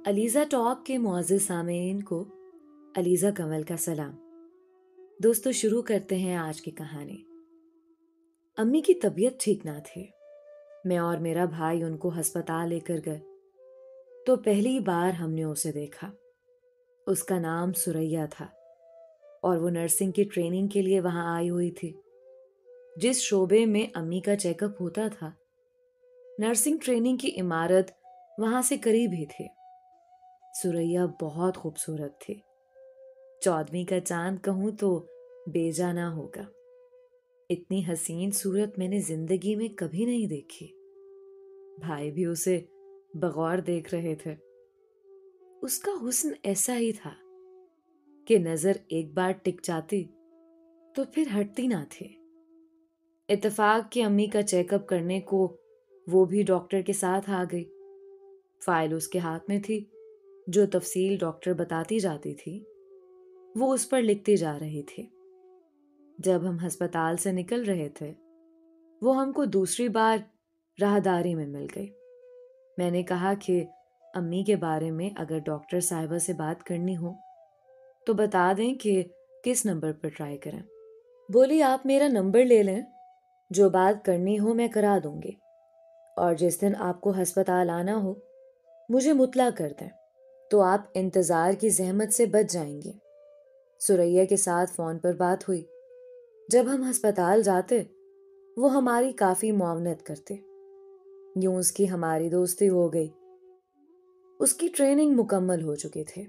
Alizeh talk کے معزز سامعین کو علیزہ کنول کا سلام۔ دوستو، شروع کرتے ہیں آج کی کہانی۔ امی کی طبیعت ٹھیک نہ تھی۔ میں اور میرا بھائی ان کو ہسپتال لے کر گئے تو پہلی بار ہم نے اسے دیکھا۔ اس کا نام سریا تھا اور وہ نرسنگ کی ٹریننگ کے لیے وہاں آئی ہوئی تھی۔ جس شعبے میں امی کا چیک اپ ہوتا تھا، نرسنگ ٹریننگ کی عمارت وہاں سے قریب ہی تھی۔ سریا بہت خوبصورت تھی۔ 14ویں کا چاند کہوں تو بیجا نہ ہوگا۔ اتنی حسین صورت میں نے زندگی میں کبھی نہیں دیکھی۔ بھائی بھی اسے بغور دیکھ رہے تھے۔ اس کا حسن ایسا ہی تھا کہ نظر ایک بار ٹک جاتی تو پھر ہٹتی نہ تھی۔ اتفاق کہ امی کا چیک اپ کرنے کو وہ بھی ڈاکٹر کے ساتھ آ گئی۔ فائل اس کے ہاتھ میں تھی۔ جو تفصیل ڈاکٹر بتاتی جاتی تھی وہ اس پر لکھتی جا رہی تھی۔ جب ہم ہسپتال سے نکل رہے تھے، وہ ہم کو دوسری بار راہداری میں مل گئی۔ میں نے کہا کہ امی کے بارے میں اگر ڈاکٹر صاحبہ سے بات کرنی ہو تو بتا دیں کہ کس نمبر پر ٹرائی کریں۔ بولی، آپ میرا نمبر لے لیں، جو بات کرنی ہو میں کرا دوں گی، اور جس دن آپ کو ہسپتال آنا ہو مجھے مطلع کر دیں تو آپ انتظار کی زحمت سے بچ جائیں گی۔ سریا کے ساتھ فون پر بات ہوئی۔ جب ہم ہسپتال جاتے وہ ہماری کافی معاونت کرتے۔ یوں اس کی ہماری دوستی ہو گئی۔ اس کی ٹریننگ مکمل ہو چکی تھی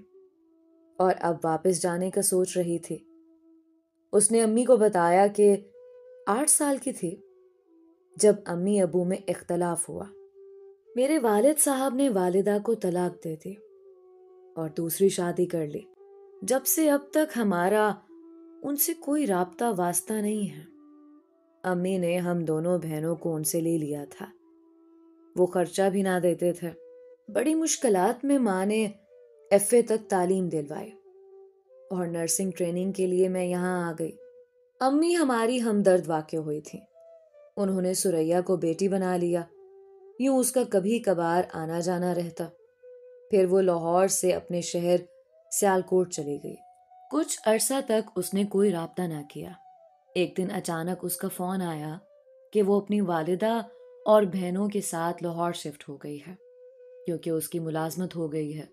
اور اب واپس جانے کا سوچ رہی تھی۔ اس نے امی کو بتایا کہ 8 سال کی تھی جب امی ابو میں اختلاف ہوا۔ میرے والد صاحب نے والدہ کو طلاق دے دی اور دوسری شادی کر لی۔ جب سے اب تک ہمارا ان سے کوئی رابطہ واسطہ نہیں ہے۔ امی نے ہم دونوں بہنوں کو ان سے لے لیا تھا۔ وہ خرچہ بھی نہ دیتے تھے۔ بڑی مشکلات میں ماں نے FA تک تعلیم دلوائی اور نرسنگ ٹریننگ کے لیے میں یہاں آ گئی۔ امی ہماری ہمدرد واقع ہوئی تھی۔ انہوں نے سریا کو بیٹی بنا لیا۔ یوں اس کا کبھی کبھار آنا جانا رہتا۔ پھر وہ لاہور سے اپنے شہر سیالکوٹ چلی گئی۔ کچھ عرصہ تک اس نے کوئی رابطہ نہ کیا۔ ایک دن اچانک اس کا فون آیا کہ وہ اپنی والدہ اور بہنوں کے ساتھ لاہور شفٹ ہو گئی ہے کیونکہ اس کی ملازمت ہو گئی ہے۔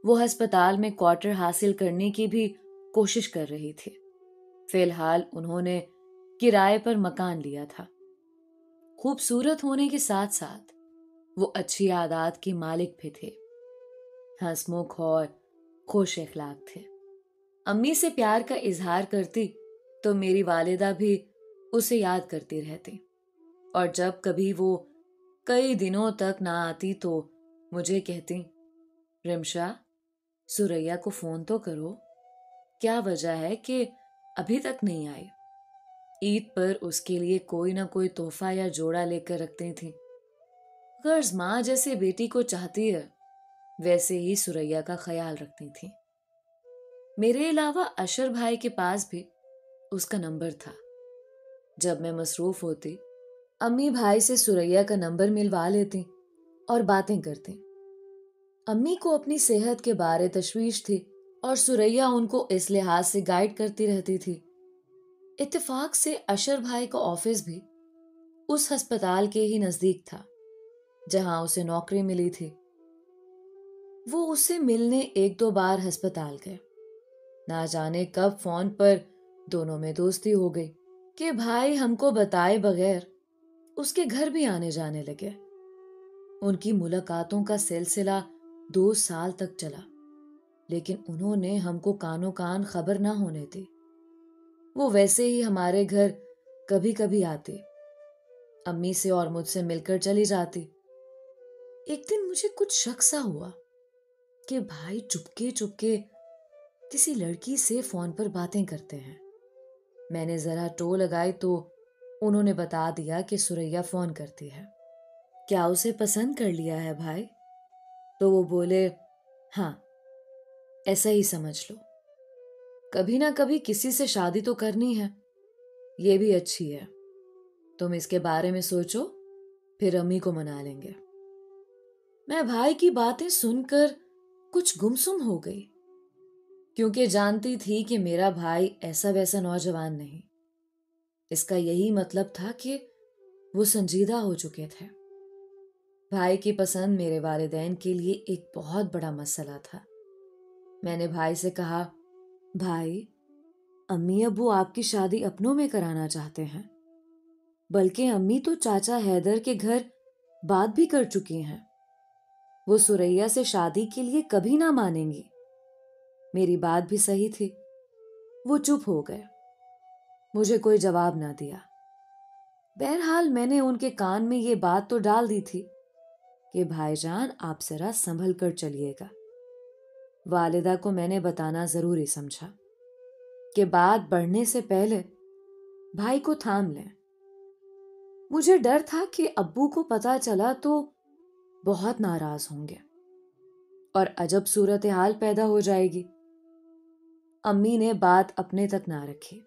وہ ہسپتال میں کوارٹر حاصل کرنے کی بھی کوشش کر رہی تھی۔ فی الحال انہوں نے کرائے پر مکان لیا تھا۔ خوبصورت ہونے کے ساتھ ساتھ وہ اچھی عادات کی مالک بھی تھے۔ ہنسمکھ اور خوش اخلاق تھے۔ امی سے پیار کا اظہار کرتی تو میری والدہ بھی اسے یاد کرتی رہتی، اور جب کبھی وہ کئی دنوں تک نہ آتی تو مجھے کہتی، رمشا، سریا کو فون تو کرو، کیا وجہ ہے کہ ابھی تک نہیں آئی؟ عید پر اس کے لیے کوئی نہ کوئی تحفہ یا جوڑا لے کر رکھتی تھی۔ غرض ماں جیسے بیٹی کو چاہتی ہے ویسے ہی سریا کا خیال رکھتی تھی۔ میرے علاوہ اشر بھائی کے پاس بھی اس کا نمبر تھا۔ جب میں مصروف ہوتی، امی بھائی سے سریا کا نمبر ملوا لیتی اور باتیں کرتی۔ امی کو اپنی صحت کے بارے تشویش تھی اور سریا ان کو اس لحاظ سے گائیڈ کرتی رہتی تھی۔ اتفاق سے اشر بھائی کا آفس بھی اس ہسپتال کے ہی نزدیک تھا جہاں اسے نوکری ملی تھی۔ وہ اس سے ملنے 1-2 بار ہسپتال گئے۔ نہ جانے کب فون پر دونوں میں دوستی ہو گئی کہ بھائی ہم کو بتائے بغیر اس کے گھر بھی آنے جانے لگے۔ ان کی ملاقاتوں کا سلسلہ 2 سال تک چلا، لیکن انہوں نے ہم کو کانوں کان خبر نہ ہونے دی۔ وہ ویسے ہی ہمارے گھر کبھی کبھی آتی، امی سے اور مجھ سے مل کر چلی جاتی۔ ایک دن مجھے کچھ شک سا ہوا کہ بھائی چپکے چپکے کسی لڑکی سے فون پر باتیں کرتے ہیں۔ میں نے ذرا ٹو لگائی تو انہوں نے بتا دیا کہ سریا فون کرتی ہے۔ کیا اسے پسند کر لیا ہے بھائی؟ تو وہ بولے، ہاں، ایسا ہی سمجھ لو۔ کبھی نہ کبھی کسی سے شادی تو کرنی ہے، یہ بھی اچھی ہے۔ تم اس کے بارے میں سوچو، پھر امی کو منا لیں گے۔ میں بھائی کی باتیں سن کر کچھ گمسم ہو گئی، کیونکہ جانتی تھی کہ میرا بھائی ایسا ویسا نوجوان نہیں۔ اس کا یہی مطلب تھا کہ وہ سنجیدہ ہو چکے تھے۔ بھائی کی پسند میرے والدین کے لیے ایک بہت بڑا مسئلہ تھا۔ میں نے بھائی سے کہا، بھائی، امی ابو آپ کی شادی اپنوں میں کرانا چاہتے ہیں، بلکہ امی تو چاچا حیدر کے گھر بات بھی کر چکی ہیں۔ وہ سریا سے شادی کے لیے کبھی نہ مانیں گی۔ میری بات بھی صحیح تھی۔ وہ چپ ہو گئے، مجھے کوئی جواب نہ دیا۔ بہرحال میں نے ان کے کان میں یہ بات تو ڈال دی تھی کہ بھائی جان آپ ذرا سنبھل کر چلیے گا۔ والدہ کو میں نے بتانا ضروری سمجھا کہ بات بڑھنے سے پہلے بھائی کو تھام لیں۔ مجھے ڈر تھا کہ ابو کو پتا چلا تو بہت ناراض ہوں گے اور عجب صورتحال پیدا ہو جائے گی۔ امی نے بات اپنے تک نہ رکھی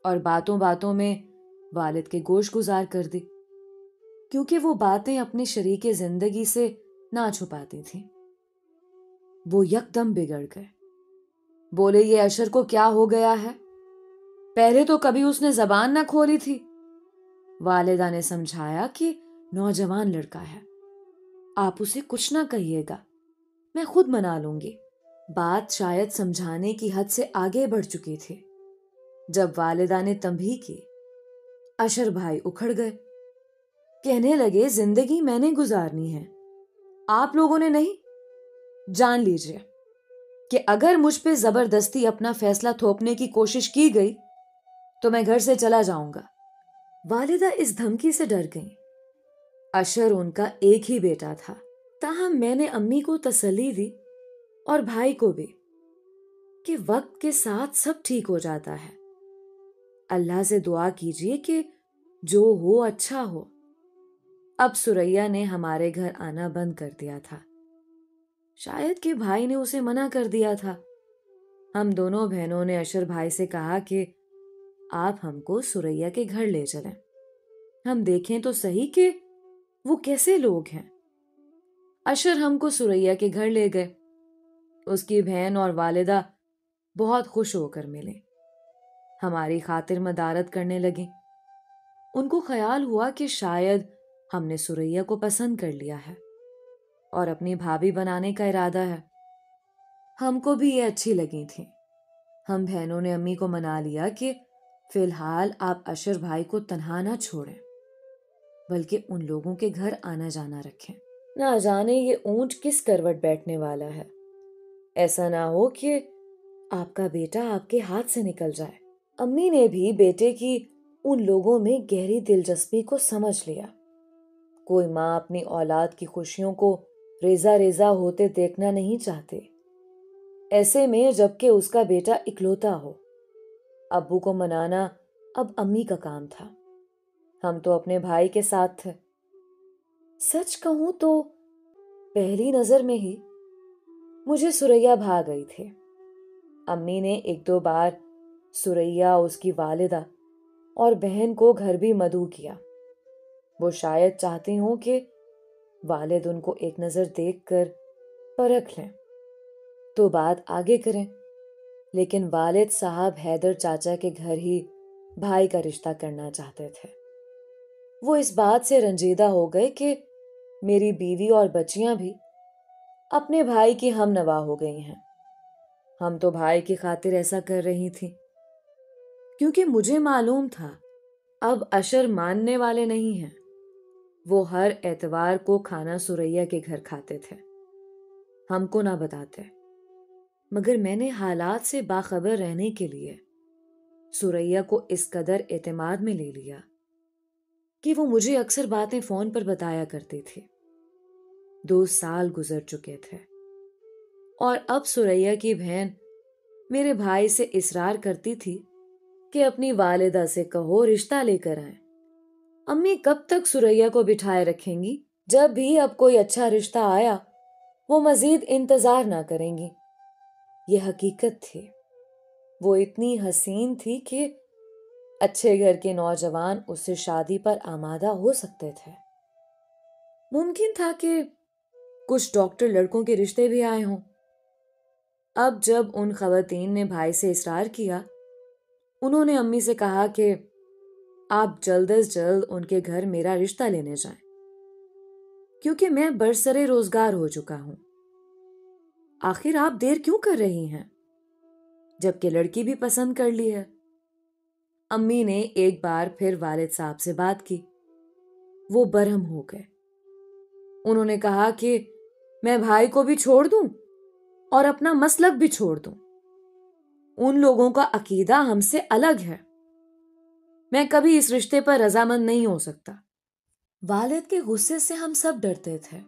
اور باتوں باتوں میں والد کے گوش گزار کر دی، کیونکہ وہ باتیں اپنے شریک زندگی سے نہ چھپاتی تھیں۔ وہ یکدم بگڑ گئے، بولے، یہ اشر کو کیا ہو گیا ہے؟ پہلے تو کبھی اس نے زبان نہ کھولی تھی۔ والدہ نے سمجھایا کہ نوجوان لڑکا ہے، آپ اسے کچھ نہ کہیے گا، میں خود منا لوں گی۔ بات شاید سمجھانے کی حد سے آگے بڑھ چکی تھی۔ جب والدہ نے تنبیہ کی، اشر بھائی اکھڑ گئے، کہنے لگے، زندگی میں نے گزارنی ہے، آپ لوگوں نے نہیں۔ جان لیجئے کہ اگر مجھ پہ زبردستی اپنا فیصلہ تھوپنے کی کوشش کی گئی تو میں گھر سے چلا جاؤں گا۔ والدہ اس دھمکی سے ڈر گئیں۔ اشر ان کا ایک ہی بیٹا تھا، تاہم میں نے امی کو تسلی دی اور بھائی کو بھی کہ وقت کے ساتھ سب ٹھیک ہو جاتا ہے۔ اللہ سے دعا کیجیے کہ جو ہو اچھا ہو۔ اب سریا نے ہمارے گھر آنا بند کر دیا تھا، شاید کہ بھائی نے اسے منع کر دیا تھا۔ ہم دونوں بہنوں نے اشر بھائی سے کہا کہ آپ ہم کو سریا کے گھر لے چلیں، ہم دیکھیں تو صحیح کہ وہ کیسے لوگ ہیں۔ اشر ہم کو سریا کے گھر لے گئے۔ اس کی بہن اور والدہ بہت خوش ہو کر ملے، ہماری خاطر مدارت کرنے لگیں۔ ان کو خیال ہوا کہ شاید ہم نے سریا کو پسند کر لیا ہے اور اپنی بھابھی بنانے کا ارادہ ہے۔ ہم کو بھی یہ اچھی لگی تھی۔ ہم بہنوں نے امی کو منا لیا کہ فی الحال آپ اشر بھائی کو تنہا نہ چھوڑیں، بلکہ ان لوگوں کے گھر آنا جانا رکھیں۔ نہ جانے یہ اونٹ کس کروٹ بیٹھنے والا ہے، ایسا نہ ہو کہ آپ کا بیٹا آپ کے ہاتھ سے نکل جائے۔ امی نے بھی بیٹے کی ان لوگوں میں گہری دلچسپی کو سمجھ لیا۔ کوئی ماں اپنی اولاد کی خوشیوں کو ریزہ ریزہ ہوتے دیکھنا نہیں چاہتے، ایسے میں جبکہ اس کا بیٹا اکلوتا ہو۔ ابو کو منانا اب امی کا کام تھا، ہم تو اپنے بھائی کے ساتھ تھے۔ سچ کہوں تو پہلی نظر میں ہی مجھے سریا بھا گئی تھی۔ امی نے ایک دو بار سریا، اس کی والدہ اور بہن کو گھر بھی مدعو کیا۔ وہ شاید چاہتی ہوں کہ والد ان کو ایک نظر دیکھ کر پرکھ لیں تو بات آگے کریں، لیکن والد صاحب حیدر چاچا کے گھر ہی بھائی کا رشتہ کرنا چاہتے تھے۔ وہ اس بات سے رنجیدہ ہو گئے کہ میری بیوی اور بچیاں بھی اپنے بھائی کی ہم نوا ہو گئی ہیں۔ ہم تو بھائی کی خاطر ایسا کر رہی تھیں کیونکہ مجھے معلوم تھا اب اشر ماننے والے نہیں ہیں۔ وہ ہر اتوار کو کھانا سریا کے گھر کھاتے تھے، ہم کو نہ بتاتے، مگر میں نے حالات سے باخبر رہنے کے لیے سریا کو اس قدر اعتماد میں لے لیا کہ وہ مجھے اکثر باتیں فون پر بتایا کرتی تھی۔ 2 سال گزر چکے تھے اور اب سریا کی بہن میرے بھائی سے اصرار کرتی تھی کہ اپنی والدہ سے کہو رشتہ لے کر آئیں۔ امی کب تک سریا کو بٹھائے رکھیں گی؟ جب بھی اب کوئی اچھا رشتہ آیا وہ مزید انتظار نہ کریں گی۔ یہ حقیقت تھی۔ وہ اتنی حسین تھی کہ اچھے گھر کے نوجوان اس سے شادی پر آمادہ ہو سکتے تھے۔ ممکن تھا کہ کچھ ڈاکٹر لڑکوں کے رشتے بھی آئے ہوں۔ اب جب ان خواتین نے بھائی سے اصرار کیا، انہوں نے امی سے کہا کہ آپ جلد از جلد ان کے گھر میرا رشتہ لینے جائیں، کیونکہ میں برسرے روزگار ہو چکا ہوں۔ آخر آپ دیر کیوں کر رہی ہیں، جبکہ لڑکی بھی پسند کر لی ہے؟ امی نے ایک بار پھر والد صاحب سے بات کی۔ وہ برہم ہو گئے۔ انہوں نے کہا کہ میں بھائی کو بھی چھوڑ دوں اور اپنا مسلک بھی چھوڑ دوں۔ ان لوگوں کا عقیدہ ہم سے الگ ہے۔ میں کبھی اس رشتے پر رضامند نہیں ہو سکتا۔ والد کے غصے سے ہم سب ڈرتے تھے۔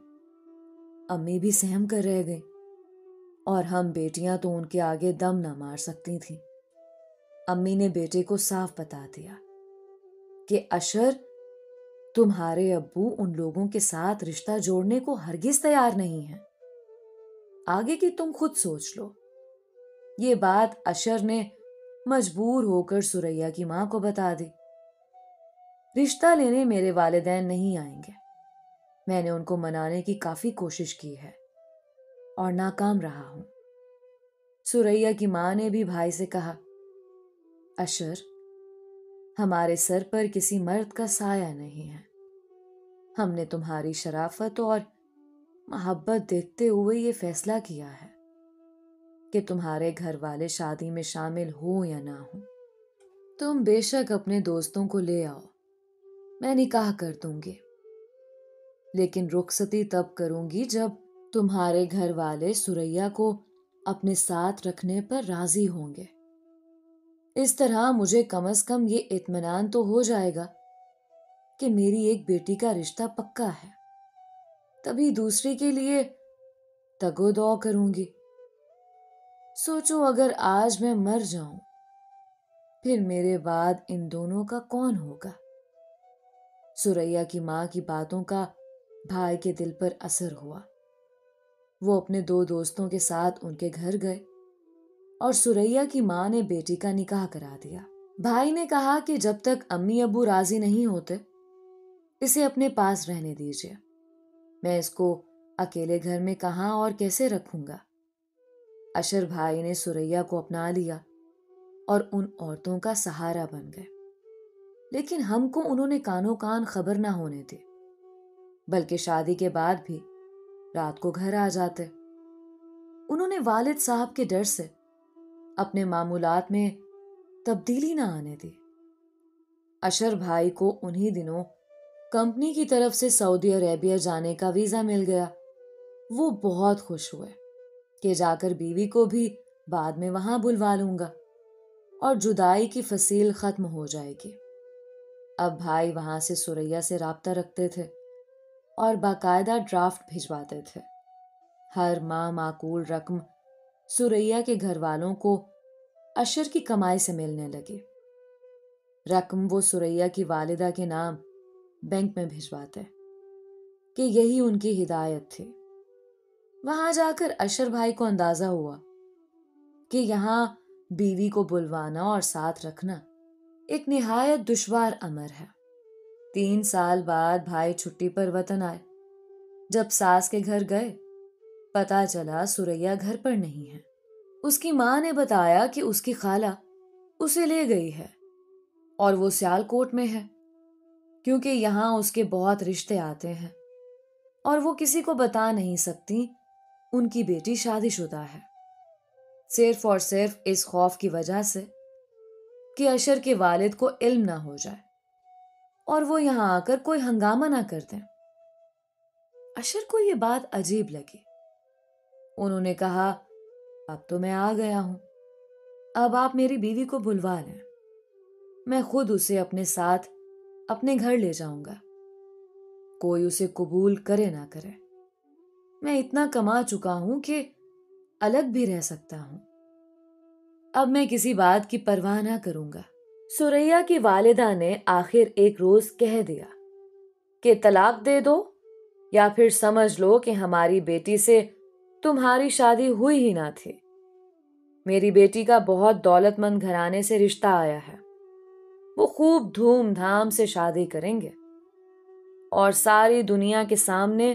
امی بھی سہم کر رہ گئی، اور ہم بیٹیاں تو ان کے آگے دم نہ مار سکتی تھیں۔ امی نے بیٹے کو صاف بتا دیا کہ اشر، تمہارے ابو ان لوگوں کے ساتھ رشتہ جوڑنے کو ہرگز تیار نہیں ہیں۔ آگے کی تم خود سوچ لو۔ یہ بات اشر نے مجبور ہو کر سریا کی ماں کو بتا دی۔ رشتہ لینے میرے والدین نہیں آئیں گے۔ میں نے ان کو منانے کی کافی کوشش کی ہے اور ناکام رہا ہوں۔ سریا کی ماں نے بھی بھائی سے کہا، اشر، ہمارے سر پر کسی مرد کا سایہ نہیں ہے۔ ہم نے تمہاری شرافت اور محبت دیکھتے ہوئے یہ فیصلہ کیا ہے کہ تمہارے گھر والے شادی میں شامل ہو یا نہ ہو، تم بے شک اپنے دوستوں کو لے آؤ، میں نکاح کر دوں گی، لیکن رخصتی تب کروں گی جب تمہارے گھر والے سریا کو اپنے ساتھ رکھنے پر راضی ہوں گے۔ اس طرح مجھے کم از کم یہ اطمینان تو ہو جائے گا کہ میری ایک بیٹی کا رشتہ پکا ہے، تبھی دوسری کے لیے تگ و دو کروں گی۔ سوچو، اگر آج میں مر جاؤں، پھر میرے بعد ان دونوں کا کون ہوگا؟ سریا کی ماں کی باتوں کا بھائی کے دل پر اثر ہوا۔ وہ اپنے دو دوستوں کے ساتھ ان کے گھر گئے اور سریا کی ماں نے بیٹی کا نکاح کرا دیا۔ بھائی نے کہا کہ جب تک امی ابو راضی نہیں ہوتے، اسے اپنے پاس رہنے دیجیے۔ میں اس کو اکیلے گھر میں کہاں اور کیسے رکھوں گا؟ اشر بھائی نے سریا کو اپنا لیا اور ان عورتوں کا سہارا بن گئے، لیکن ہم کو انہوں نے کانوں کان خبر نہ ہونے دی، بلکہ شادی کے بعد بھی رات کو گھر آ جاتے۔ انہوں نے والد صاحب کے ڈر سے اپنے معمولات میں تبدیلی نہ آنے دی۔ اشر بھائی کو انہی دنوں کمپنی کی طرف سے سعودی عربیہ جانے کا ویزا مل گیا۔ وہ بہت خوش ہوئے کہ جا کر بیوی کو بھی بعد میں وہاں بلوا لوں گا اور جدائی کی فصیل ختم ہو جائے گی۔ اب بھائی وہاں سے سریا سے رابطہ رکھتے تھے اور باقاعدہ ڈرافٹ بھجواتے تھے۔ ہر ماہ معقول رقم سریا کے گھر والوں کو اشر کی کمائی سے ملنے لگی۔ رقم وہ سریا کی والدہ کے نام بینک میں بھجواتے کہ یہی ان کی ہدایت تھی۔ وہاں جا کر اشر بھائی کو اندازہ ہوا کہ یہاں بیوی کو بلوانا اور ساتھ رکھنا ایک نہایت دشوار امر ہے۔ 3 سال بعد بھائی چھٹی پر وطن آئے۔ جب ساس کے گھر گئے، پتا چلا سریا گھر پر نہیں ہے۔ اس کی ماں نے بتایا کہ اس کی خالہ اسے لے گئی ہے اور وہ سیال کوٹ میں ہے، کیونکہ یہاں اس کے بہت رشتے آتے ہیں اور وہ کسی کو بتا نہیں سکتی ان کی بیٹی شادی شدہ ہے، صرف اور صرف اس خوف کی وجہ سے کہ اشر کے والد کو علم نہ ہو جائے اور وہ یہاں آ کر کوئی ہنگامہ نہ کر دیں۔ اشر کو یہ بات عجیب لگی۔ انہوں نے کہا، اب تو میں آ گیا ہوں، اب آپ میری بیوی کو بلوا لیں، میں خود اسے اپنے ساتھ اپنے گھر لے جاؤں گا، کوئی اسے قبول کرے نہ کرے۔ میں اتنا کما چکا ہوں کہ الگ بھی رہ سکتا ہوں، اب میں کسی بات کی پرواہ نہ کروں گا۔ سریا کی والدہ نے آخر ایک روز کہہ دیا کہ طلاق دے دو یا پھر سمجھ لو کہ ہماری بیٹی سے تمہاری شادی ہوئی ہی نہ تھی۔ میری بیٹی کا بہت دولت مند گھرانے سے رشتہ آیا ہے، وہ خوب دھوم دھام سے شادی کریں گے اور ساری دنیا کے سامنے